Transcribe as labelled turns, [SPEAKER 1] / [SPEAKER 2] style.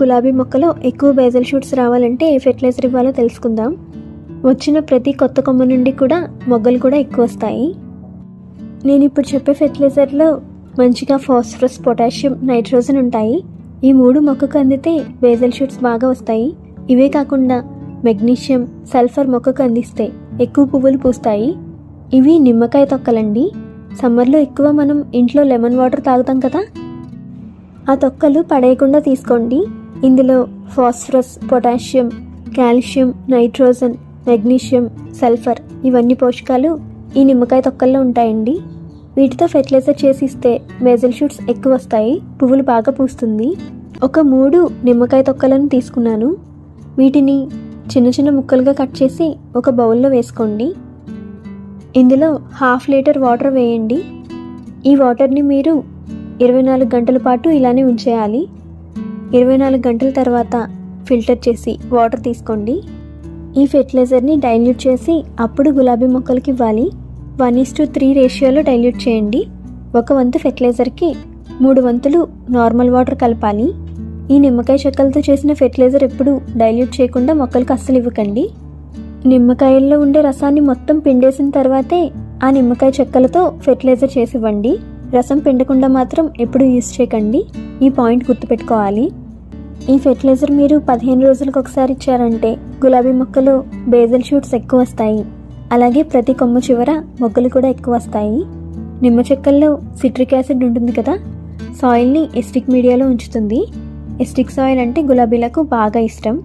[SPEAKER 1] గులాబీ మొక్కలో ఎక్కువ బేజల్ షూట్స్ రావాలంటే ఏ ఫెర్టిలైజర్ ఇవ్వాలో తెలుసుకుందాం. వచ్చిన ప్రతి కొత్త కొమ్మ నుండి కూడా మొగ్గలు కూడా ఎక్కువ వస్తాయి. నేను ఇప్పుడు చెప్పే ఫెర్టిలైజర్లో మంచిగా ఫాస్ఫరస్, పొటాషియం, నైట్రోజన్ ఉంటాయి. ఈ 3 మొక్కకు అందితే బేజల్ షూట్స్ బాగా వస్తాయి. ఇవే కాకుండా మెగ్నీషియం, సల్ఫర్ మొక్కకు అందిస్తే ఎక్కువ పువ్వులు పూస్తాయి. ఇవి నిమ్మకాయ తొక్కలండి. సమ్మర్లో ఎక్కువ మనం ఇంట్లో లెమన్ వాటర్ తాగుతాం కదా, ఆ తొక్కలు పడేయకుండా తీసుకోండి. ఇందులో phosphorus, potassium, calcium, nitrogen, magnesium, sulphur ఇవన్నీ పోషకాలు ఈ నిమ్మకాయ తొక్కల్లో ఉంటాయండి. వీటితో ఫెర్టిలైజర్ చేసి ఇస్తే బేజల్ షూట్స్ ఎక్కువ వస్తాయి, పువ్వులు బాగా పూస్తుంది. ఒక 3 నిమ్మకాయ తొక్కలను తీసుకున్నాను. వీటిని చిన్న చిన్న ముక్కలుగా కట్ చేసి ఒక బౌల్లో వేసుకోండి. ఇందులో 1/2 లీటర్ వాటర్ వేయండి. ఈ వాటర్ని మీరు 24 గంటల పాటు ఇలానే ఉంచేయాలి. 24 గంటల తర్వాత ఫిల్టర్ చేసి వాటర్ తీసుకోండి. ఈ ఫెర్టిలైజర్ని డైల్యూట్ చేసి అప్పుడు గులాబీ మొక్కలకి ఇవ్వాలి. 1:3 రేషియోలో డైల్యూట్ చేయండి. 1 వంతు ఫెర్టిలైజర్కి 3 వంతులు నార్మల్ వాటర్ కలపాలి. ఈ నిమ్మకాయ చెక్కలతో చేసిన ఫెర్టిలైజర్ ఎప్పుడు డైల్యూట్ చేయకుండా మొక్కలకు అస్సలు ఇవ్వకండి. నిమ్మకాయల్లో ఉండే రసాన్ని మొత్తం పిండేసిన తర్వాతే ఆ నిమ్మకాయ చెక్కలతో ఫెర్టిలైజర్ చేసి ఇవ్వండి. రసం పిండకుండా మాత్రం ఎప్పుడు యూజ్ చేయకండి. ఈ పాయింట్ గుర్తుపెట్టుకోవాలి. ఈ ఫెర్టిలైజర్ మీరు 15 రోజులకు ఒకసారి ఇచ్చారంటే గులాబీ మొక్కలో బేజల్ షూట్స్ ఎక్కువ వస్తాయి. అలాగే ప్రతి కొమ్మ చివర మొగ్గలు కూడా ఎక్కువ వస్తాయి. నిమ్మ చెక్కల్లో సిట్రిక్ యాసిడ్ ఉంటుంది కదా, సాయిల్ని ఎస్టిక్ మీడియాలో ఉంచుతుంది. ఎస్టిక్ సాయిల్ అంటే గులాబీలకు బాగా ఇష్టం.